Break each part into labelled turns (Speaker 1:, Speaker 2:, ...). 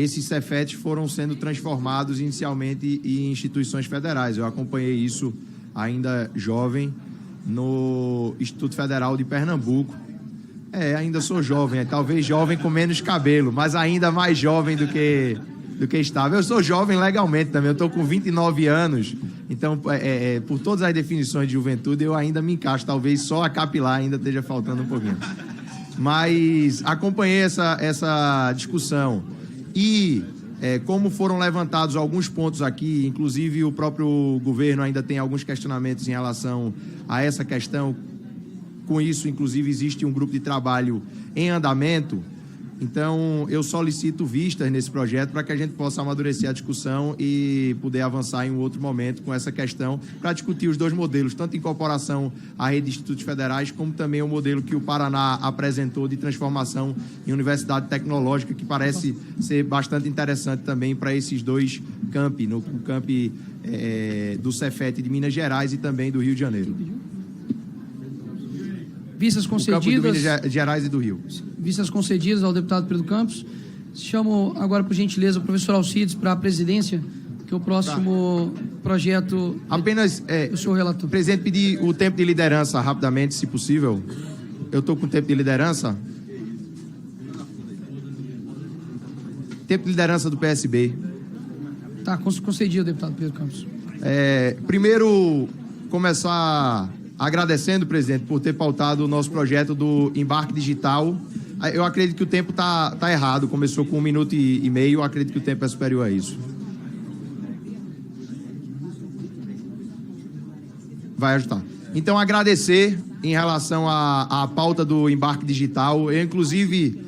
Speaker 1: esses Cefetes foram sendo transformados inicialmente em instituições federais. Eu acompanhei isso ainda jovem no Instituto Federal de Pernambuco. Ainda sou jovem, talvez jovem com menos cabelo, mas ainda mais jovem do que estava. Eu sou jovem legalmente também, eu estou com 29 anos, então, por todas as definições de juventude, eu ainda me encaixo, talvez só a capilar ainda esteja faltando um pouquinho. Mas acompanhei essa discussão e como foram levantados alguns pontos aqui, inclusive o próprio governo ainda tem alguns questionamentos em relação a essa questão. Com isso, inclusive, existe um grupo de trabalho em andamento. Então, eu solicito vistas nesse projeto para que a gente possa amadurecer a discussão e poder avançar em um outro momento com essa questão para discutir os dois modelos, tanto incorporação à rede de institutos federais, como também o modelo que o Paraná apresentou de transformação em universidade tecnológica, que parece ser bastante interessante também para esses dois campi, no campi do Cefet de Minas Gerais e também do Rio de Janeiro.
Speaker 2: Vistas concedidas.
Speaker 1: Do Minas Gerais e do Rio.
Speaker 2: Vistas concedidas ao deputado Pedro Campos. Chamo agora, por gentileza, o professor Alcides para a presidência, que o próximo projeto...
Speaker 1: Apenas,
Speaker 2: o senhor relator.
Speaker 1: Presidente, pedir o tempo de liderança rapidamente, se possível. Eu estou com tempo de liderança. Tempo de liderança do PSB.
Speaker 2: Tá, concedido, deputado Pedro Campos.
Speaker 1: Primeiro, começar agradecendo, presidente, por ter pautado o nosso projeto do embarque digital. Eu acredito que o tempo tá errado, começou com 1 minuto e meio, eu acredito que o tempo é superior a isso. Vai ajustar. Então, agradecer em relação à pauta do embarque digital. Eu, inclusive,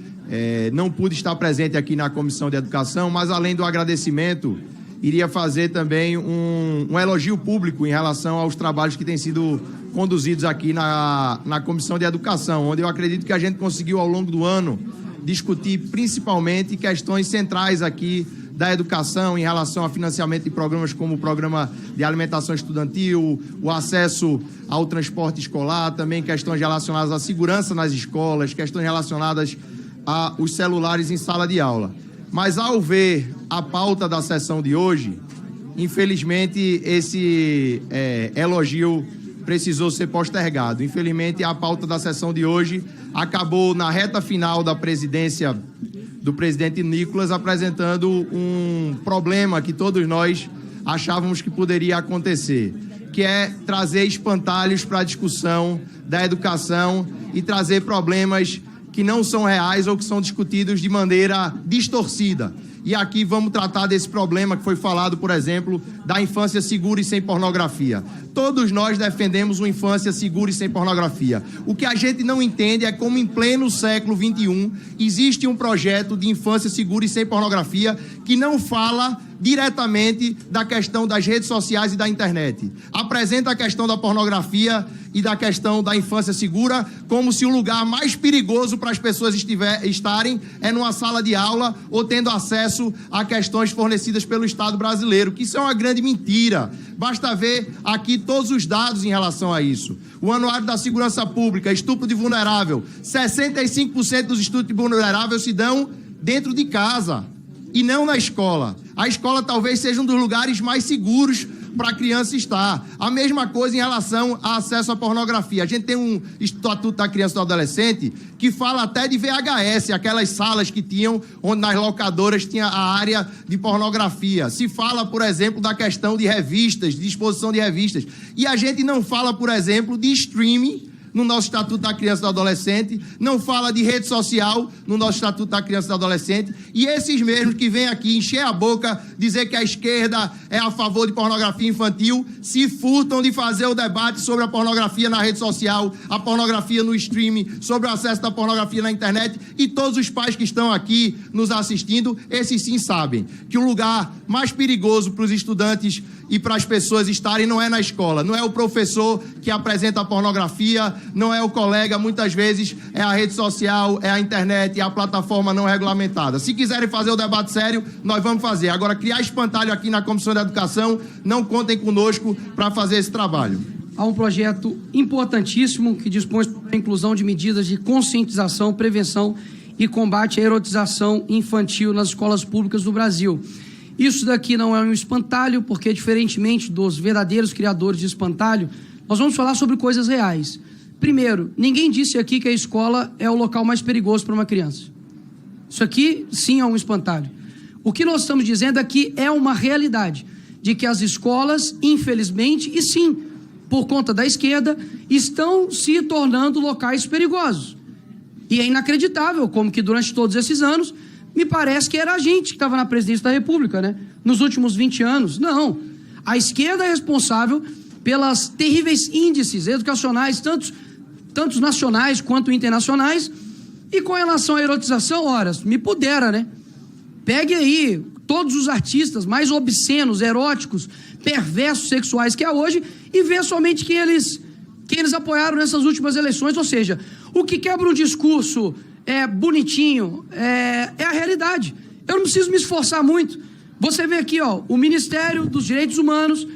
Speaker 1: não pude estar presente aqui na Comissão de Educação, mas, além do agradecimento, iria fazer também um elogio público em relação aos trabalhos que têm sido conduzidos aqui na Comissão de Educação, onde eu acredito que a gente conseguiu, ao longo do ano, discutir principalmente questões centrais aqui da educação em relação ao financiamento de programas como o Programa de Alimentação Estudantil, o acesso ao transporte escolar, também questões relacionadas à segurança nas escolas, questões relacionadas aos celulares em sala de aula. Mas, ao ver a pauta da sessão de hoje, infelizmente, esse elogio precisou ser postergado. Infelizmente, a pauta da sessão de hoje acabou na reta final da presidência do presidente Nicolas, apresentando um problema que todos nós achávamos que poderia acontecer, que é trazer espantalhos para a discussão da educação e trazer problemas que não são reais ou que são discutidos de maneira distorcida. E aqui vamos tratar desse problema que foi falado, por exemplo, da infância segura e sem pornografia. Todos nós defendemos uma infância segura e sem pornografia. O que a gente não entende é como, em pleno século XXI, existe um projeto de infância segura e sem pornografia que não fala diretamente da questão das redes sociais e da internet. Apresenta a questão da pornografia e da questão da infância segura como se o lugar mais perigoso para as pessoas estarem é numa sala de aula ou tendo acesso a questões fornecidas pelo Estado brasileiro, que isso é uma grande mentira. Basta ver aqui todos os dados em relação a isso. O Anuário da Segurança Pública, estupro de vulnerável, 65% dos estupros de vulnerável se dão dentro de casa e não na escola. A escola talvez seja um dos lugares mais seguros para a criança estar. A mesma coisa em relação ao acesso à pornografia. A gente tem um Estatuto da Criança e do Adolescente que fala até de VHS, aquelas salas que tinham, onde nas locadoras tinha a área de pornografia. Se fala, por exemplo, da questão de revistas, de exposição de revistas. E a gente não fala, por exemplo, de streaming no nosso Estatuto da Criança e do Adolescente, não fala de rede social no nosso Estatuto da Criança e do Adolescente, e esses mesmos que vêm aqui encher a boca, dizer que a esquerda é a favor de pornografia infantil, se furtam de fazer o debate sobre a pornografia na rede social, a pornografia no streaming, sobre o acesso da pornografia na internet, e todos os pais que estão aqui nos assistindo, esses sim sabem que o lugar mais perigoso para os estudantes e para as pessoas estarem não é na escola, não é o professor que apresenta a pornografia, não é o colega, muitas vezes é a rede social, é a internet, é a plataforma não regulamentada. Se quiserem fazer o debate sério, nós vamos fazer. Agora, criar espantalho aqui na Comissão de Educação, não contem conosco para fazer esse trabalho.
Speaker 2: Há um projeto importantíssimo que dispõe sobre a inclusão de medidas de conscientização, prevenção e e combate à erotização infantil nas escolas públicas do Brasil. Isso daqui não é um espantalho, porque, diferentemente dos verdadeiros criadores de espantalho, nós vamos falar sobre coisas reais. Primeiro, ninguém disse aqui que a escola é o local mais perigoso para uma criança. Isso aqui, sim, é um espantalho. O que nós estamos dizendo aqui é uma realidade, de que as escolas, infelizmente, e sim, por conta da esquerda, estão se tornando locais perigosos. E é inacreditável como que durante todos esses anos, me parece que era a gente que estava na presidência da República, né? Nos últimos 20 anos. Não. A esquerda é responsável pelas terríveis índices educacionais, tanto nacionais quanto internacionais. E com relação à erotização, horas, me pudera, né? Pegue aí todos os artistas mais obscenos, eróticos, perversos sexuais que há hoje e vê somente quem eles apoiaram nessas últimas eleições. Ou seja, o que quebra um discurso bonitinho é a realidade. Eu não preciso me esforçar muito. Você vê aqui, ó, o Ministério dos Direitos Humanos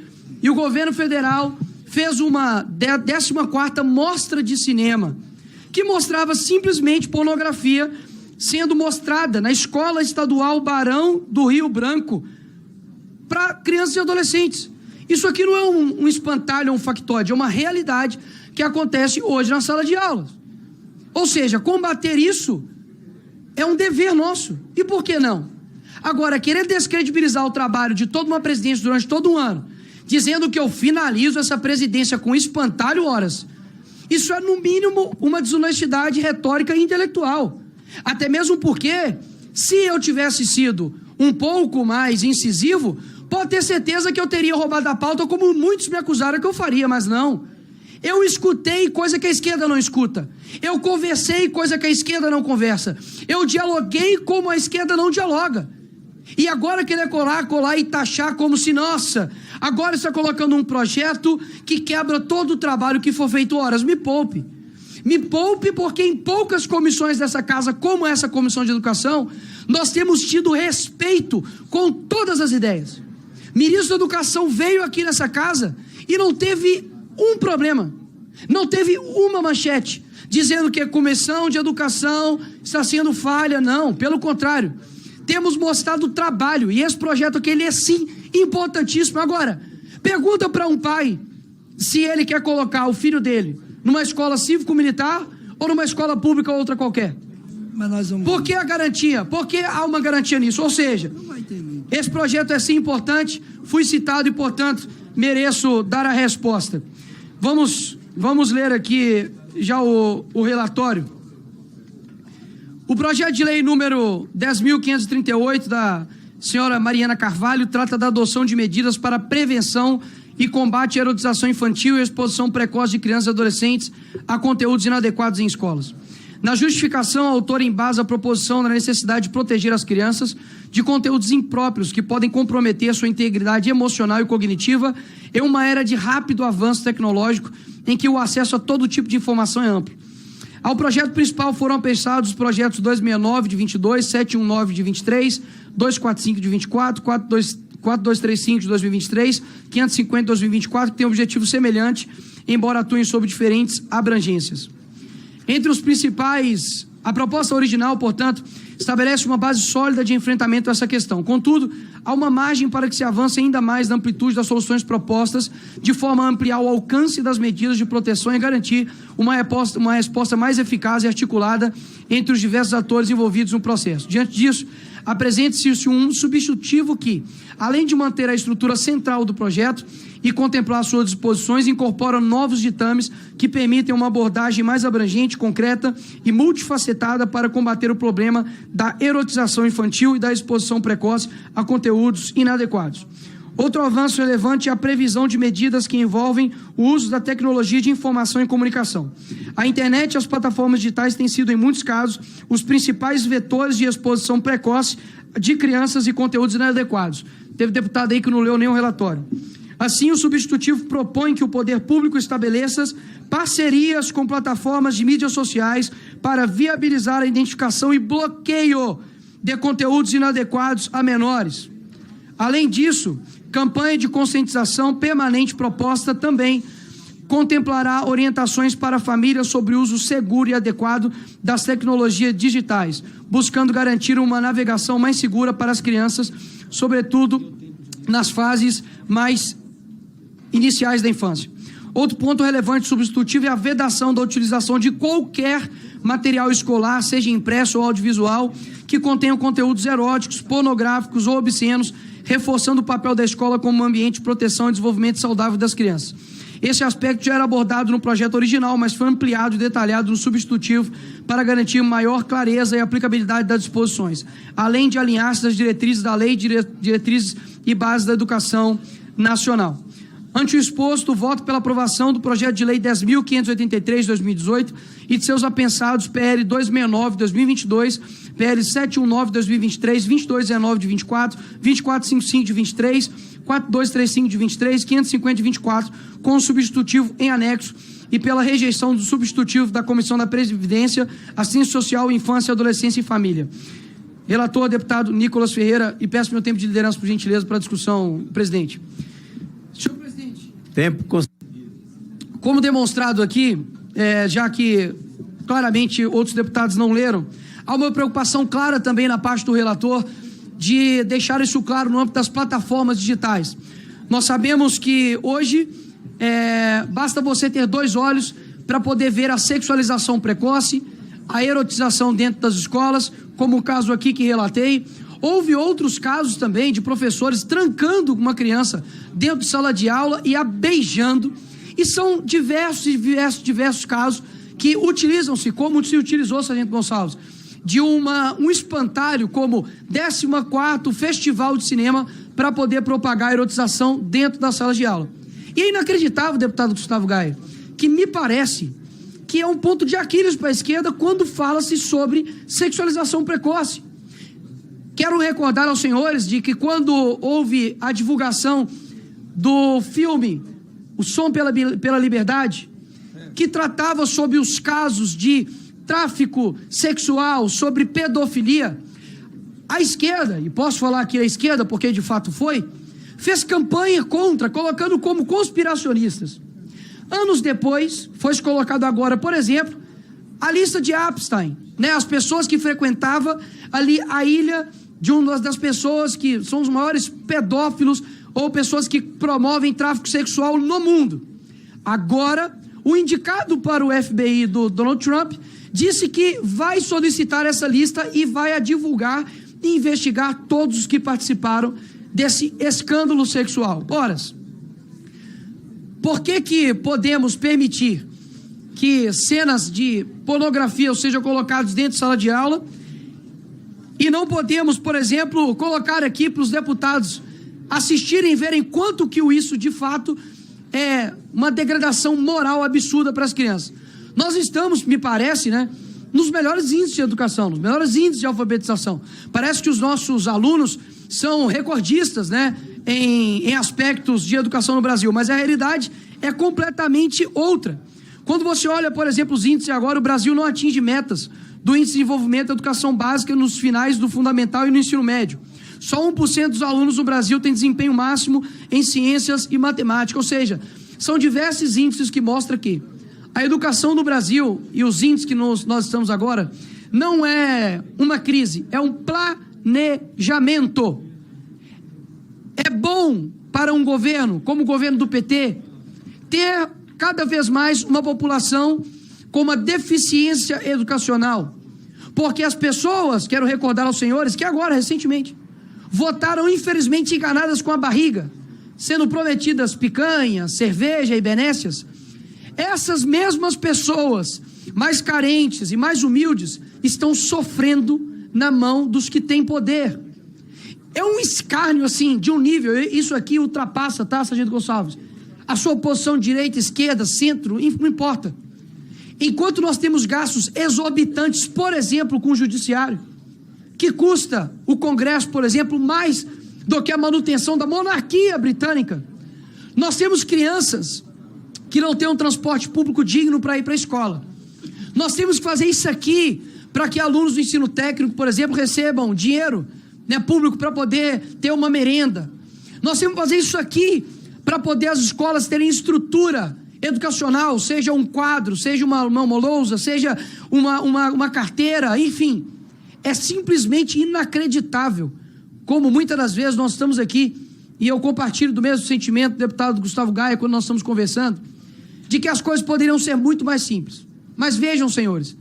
Speaker 2: e o governo federal fez uma 14ª mostra de cinema que mostrava simplesmente pornografia sendo mostrada na Escola Estadual Barão do Rio Branco para crianças e adolescentes. Isso aqui não é um espantalho, um factóide, é uma realidade que acontece hoje na sala de aula. Ou seja, combater isso é um dever nosso. E por que não? Agora, querer descredibilizar o trabalho de toda uma presidência durante todo um ano, dizendo que eu finalizo essa presidência com espantalho, horas, isso é, no mínimo, uma desonestidade retórica e intelectual. Até mesmo porque, se eu tivesse sido um pouco mais incisivo, pode ter certeza que eu teria roubado a pauta, como muitos me acusaram que eu faria, mas não. Eu escutei coisa que a esquerda não escuta. Eu conversei coisa que a esquerda não conversa. Eu dialoguei como a esquerda não dialoga. E agora querer colar e taxar como se, nossa, agora está colocando um projeto que quebra todo o trabalho que for feito, horas. Me poupe. Me poupe, porque em poucas comissões dessa casa, como essa comissão de educação, nós temos tido respeito com todas as ideias. O ministro da Educação veio aqui nessa casa e não teve um problema, não teve uma manchete dizendo que a comissão de educação está sendo falha. Não, pelo contrário, temos mostrado trabalho, e esse projeto aqui, ele é sim importantíssimo. Agora, pergunta para um pai se ele quer colocar o filho dele numa escola cívico-militar ou numa escola pública ou outra qualquer.
Speaker 3: Mas nós vamos...
Speaker 2: Por que a garantia? Por que há uma garantia nisso? Ou seja, esse projeto é sim importante, fui citado e, portanto, mereço dar a resposta. Vamos ler aqui já o relatório. O projeto de lei número 10.538 da senhora Mariana Carvalho trata da adoção de medidas para prevenção e combate à erotização infantil e exposição precoce de crianças e adolescentes a conteúdos inadequados em escolas. Na justificação, a autora embasa a proposição na necessidade de proteger as crianças de conteúdos impróprios que podem comprometer sua integridade emocional e cognitiva em uma era de rápido avanço tecnológico em que o acesso a todo tipo de informação é amplo. Ao projeto principal foram apeçados os projetos 269 de 22, 719 de 23, 245 de 24, 4235 de 2023, 550 de 2024, que tem objetivo semelhante, embora atuem sob diferentes abrangências. Entre os principais, a proposta original, portanto, estabelece uma base sólida de enfrentamento a essa questão. Contudo, há uma margem para que se avance ainda mais na amplitude das soluções propostas, de forma a ampliar o alcance das medidas de proteção e garantir uma resposta mais eficaz e articulada entre os diversos atores envolvidos no processo. Diante disso, apresente-se um substitutivo que, além de manter a estrutura central do projeto e contemplar suas disposições, incorpora novos ditames que permitem uma abordagem mais abrangente, concreta e multifacetada para combater o problema da erotização infantil e da exposição precoce a conteúdos inadequados. Outro avanço relevante é a previsão de medidas que envolvem o uso da tecnologia de informação e comunicação. A internet e as plataformas digitais têm sido, em muitos casos, os principais vetores de exposição precoce de crianças e conteúdos inadequados. Teve deputado aí que não leu nenhum relatório. Assim, o substitutivo propõe que o poder público estabeleça parcerias com plataformas de mídias sociais para viabilizar a identificação e bloqueio de conteúdos inadequados a menores. Além disso, campanha de conscientização permanente proposta também contemplará orientações para a família sobre o uso seguro e adequado das tecnologias digitais, buscando garantir uma navegação mais segura para as crianças, sobretudo nas fases mais iniciais da infância. Outro ponto relevante substitutivo é a vedação da utilização de qualquer material escolar, seja impresso ou audiovisual, que contenha conteúdos eróticos, pornográficos ou obscenos, reforçando o papel da escola como um ambiente de proteção e desenvolvimento saudável das crianças. Esse aspecto já era abordado no projeto original, mas foi ampliado e detalhado no substitutivo para garantir maior clareza e aplicabilidade das disposições, além de alinhar-se às diretrizes da Lei, diretrizes e bases da educação nacional. Ante o exposto, voto pela aprovação do projeto de lei 10.583 de 2018 e de seus apensados PL 269 de 2022, PL 719 de 2023, 2219 de 24, 2455 de 23, 4235 de 23, 550 de 24, com o substitutivo em anexo, e pela rejeição do substitutivo da Comissão da Previdência, Assistência Social, Infância, Adolescência e Família. Relator, deputado Nicolas Ferreira, e peço meu tempo de liderança, por gentileza, para a discussão, presidente. Senhor presidente.
Speaker 3: Tempo.
Speaker 2: Como demonstrado aqui, já que claramente outros deputados não leram, há uma preocupação clara também na parte do relator de deixar isso claro no âmbito das plataformas digitais. Nós sabemos que hoje basta você ter 2 olhos para poder ver a sexualização precoce, a erotização dentro das escolas, como o caso aqui que relatei. Houve outros casos também de professores trancando uma criança dentro de sala de aula e a beijando, e são diversos casos que utilizam-se, como se utilizou, Sargento Gonçalves, de um espantalho como 14º Festival de Cinema para poder propagar a erotização dentro das salas de aula. E é inacreditável, deputado Gustavo Gaia, que me parece que é um ponto de Aquiles para a esquerda quando fala-se sobre sexualização precoce. Quero recordar aos senhores de que quando houve a divulgação do filme O Som pela Liberdade, que tratava sobre os casos de tráfico sexual, sobre pedofilia, a esquerda, e posso falar aqui a esquerda porque de fato foi, fez campanha contra, colocando como conspiracionistas. Anos depois, foi colocado agora, por exemplo, a lista de Epstein, né? As pessoas que frequentavam ali a ilha de uma das pessoas que são os maiores pedófilos ou pessoas que promovem tráfico sexual no mundo. Agora, o indicado para o FBI do Donald Trump disse que vai solicitar essa lista e vai a divulgar e investigar todos os que participaram desse escândalo sexual. Ora, por que podemos permitir que cenas de pornografia sejam colocadas dentro de sala de aula e não podemos, por exemplo, colocar aqui para os deputados assistirem e verem quanto que isso de fato é uma degradação moral absurda para as crianças? Nós estamos, me parece, né, nos melhores índices de educação, nos melhores índices de alfabetização. Parece que os nossos alunos são recordistas, né, em aspectos de educação no Brasil, mas a realidade é completamente outra. Quando você olha, por exemplo, os índices agora, o Brasil não atinge metas do índice de desenvolvimento da educação básica nos finais do fundamental e no ensino médio. Só 1% dos alunos no Brasil tem desempenho máximo em ciências e matemática, ou seja, são diversos índices que mostram que a educação no Brasil e os índices que nós estamos agora não é uma crise, é um planejamento. É bom para um governo, como o governo do PT, ter cada vez mais uma população com uma deficiência educacional. Porque as pessoas, quero recordar aos senhores, que agora, recentemente, votaram infelizmente enganadas com a barriga, sendo prometidas picanha, cerveja e benécias. Essas mesmas pessoas, mais carentes e mais humildes, estão sofrendo na mão dos que têm poder. É um escárnio, assim, de um nível, isso aqui ultrapassa, tá, Sargento Gonçalves? A sua oposição direita, esquerda, centro, não importa. Enquanto nós temos gastos exorbitantes, por exemplo, com o judiciário, que custa o Congresso, por exemplo, mais do que a manutenção da monarquia britânica, nós temos crianças que não têm um transporte público digno para ir para a escola. Nós temos que fazer isso aqui para que alunos do ensino técnico, por exemplo, recebam dinheiro, né, público para poder ter uma merenda. Nós temos que fazer isso aqui para poder as escolas terem estrutura educacional, seja um quadro, seja uma lousa, seja uma carteira, enfim. É simplesmente inacreditável como muitas das vezes nós estamos aqui, e eu compartilho do mesmo sentimento do deputado Gustavo Gaia quando nós estamos conversando, de que as coisas poderiam ser muito mais simples. Mas vejam, senhores,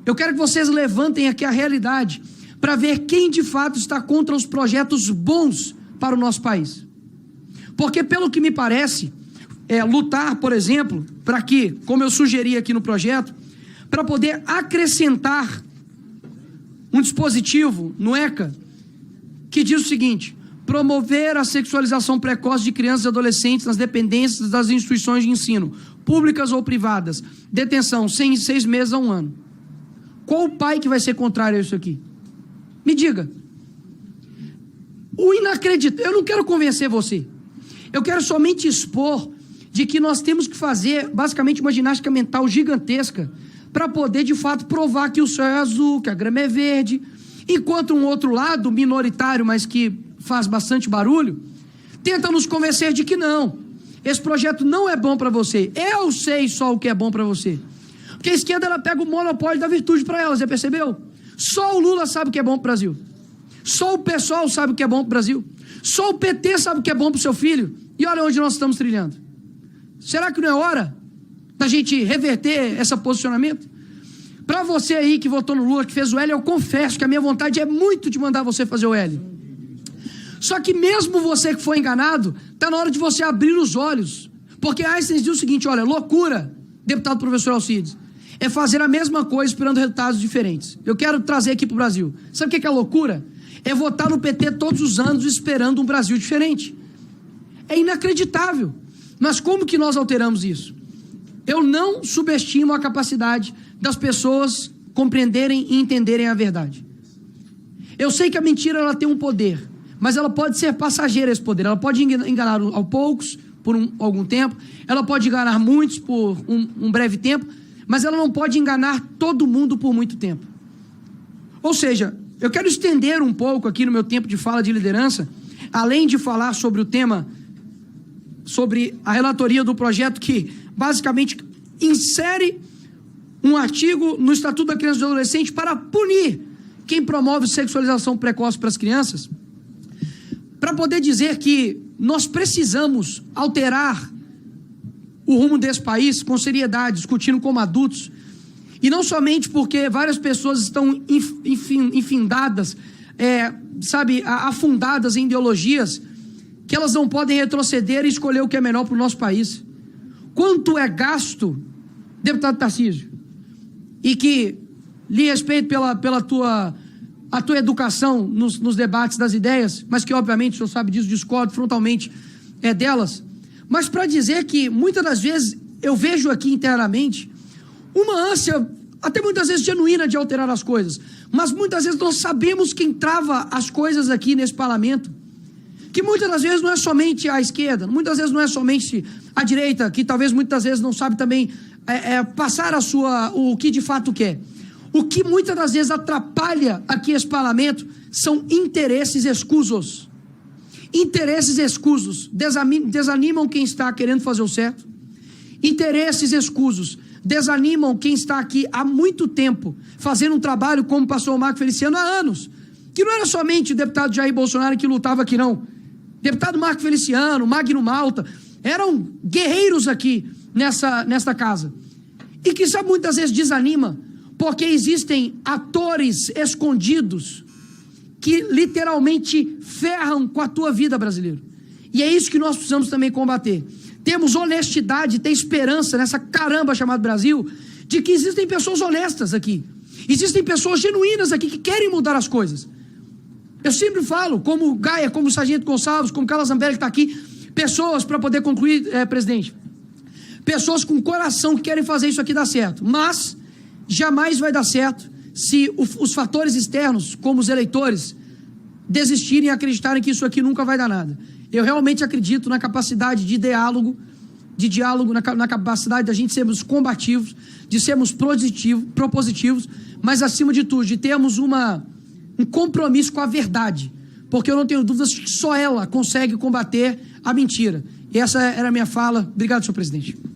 Speaker 2: eu quero que vocês levantem aqui a realidade para ver quem de fato está contra os projetos bons para o nosso país. Porque, pelo que me parece, lutar, por exemplo, para que, como eu sugeri aqui no projeto, para poder acrescentar um dispositivo no ECA que diz o seguinte: promover a sexualização precoce de crianças e adolescentes nas dependências das instituições de ensino, públicas ou privadas, detenção 6 meses a 1 ano. Qual o pai que vai ser contrário a isso aqui? Me diga. O inacreditável, eu não quero convencer você, eu quero somente expor de que nós temos que fazer basicamente uma ginástica mental gigantesca para poder de fato provar que o céu é azul, que a grama é verde, enquanto um outro lado, minoritário, mas que faz bastante barulho, tenta nos convencer de que não, esse projeto não é bom para você. Eu sei só o que é bom para você, porque a esquerda ela pega o monopólio da virtude para ela, você percebeu? Só o Lula sabe o que é bom para o Brasil, só o PSOL sabe o que é bom para o Brasil, só o PT sabe o que é bom para o seu filho, e olha onde nós estamos trilhando. Será que não é hora da gente reverter esse posicionamento? Para você aí que votou no Lula, que fez o L, eu confesso que a minha vontade é muito de mandar você fazer o L. Só que mesmo você que foi enganado, está na hora de você abrir os olhos. Porque Einstein diz o seguinte: olha, loucura, deputado professor Alcides, é fazer a mesma coisa esperando resultados diferentes. Eu quero trazer aqui para o Brasil. Sabe o que é loucura? É votar no PT todos os anos esperando um Brasil diferente. É inacreditável. Mas como que nós alteramos isso? Eu não subestimo a capacidade das pessoas compreenderem e entenderem a verdade. Eu sei que a mentira ela tem um poder, mas ela pode ser passageira esse poder. Ela pode enganar a poucos por algum tempo, ela pode enganar muitos por um breve tempo, mas ela não pode enganar todo mundo por muito tempo. Ou seja, eu quero estender um pouco aqui no meu tempo de fala de liderança, além de falar sobre o tema, sobre a relatoria do projeto que basicamente insere um artigo no Estatuto da Criança e do Adolescente para punir quem promove sexualização precoce para as crianças, para poder dizer que nós precisamos alterar o rumo desse país com seriedade, discutindo como adultos, e não somente porque várias pessoas estão infindadas, afundadas em ideologias, que elas não podem retroceder e escolher o que é melhor para o nosso país. Quanto é gasto, deputado Tarcísio, e que lhe respeito pela tua educação nos debates das ideias, mas que obviamente o senhor sabe disso, discordo frontalmente delas, mas para dizer que muitas das vezes eu vejo aqui internamente uma ânsia, até muitas vezes genuína, de alterar as coisas, mas muitas vezes nós sabemos quem trava as coisas aqui nesse parlamento, que muitas das vezes não é somente a esquerda, muitas vezes não é somente a direita, que talvez muitas vezes não sabe também passar o que de fato quer. O que muitas das vezes atrapalha aqui esse parlamento são interesses escusos. Interesses escusos desanimam quem está querendo fazer o certo. Interesses escusos desanimam quem está aqui há muito tempo, fazendo um trabalho como o pastor Marco Feliciano há anos, que não era somente o deputado Jair Bolsonaro que lutava aqui, não. Deputado Marco Feliciano, Magno Malta, eram guerreiros aqui nesta casa. E que sabe, muitas vezes desanima, porque existem atores escondidos que literalmente ferram com a tua vida, brasileiro. E é isso que nós precisamos também combater. Temos honestidade, ter esperança nessa caramba chamada Brasil, de que existem pessoas honestas aqui. Existem pessoas genuínas aqui que querem mudar as coisas. Eu sempre falo, como Gaia, como Sargento Gonçalves, como Carla Zambelli que está aqui, pessoas, para poder concluir, presidente, pessoas com coração que querem fazer isso aqui dar certo, mas jamais vai dar certo se os fatores externos, como os eleitores, desistirem e acreditarem que isso aqui nunca vai dar nada. Eu realmente acredito na capacidade de diálogo, na capacidade da gente sermos combativos, de sermos propositivos, mas acima de tudo, de termos um compromisso com a verdade, porque eu não tenho dúvidas que só ela consegue combater a mentira. E essa era a minha fala. Obrigado, senhor presidente.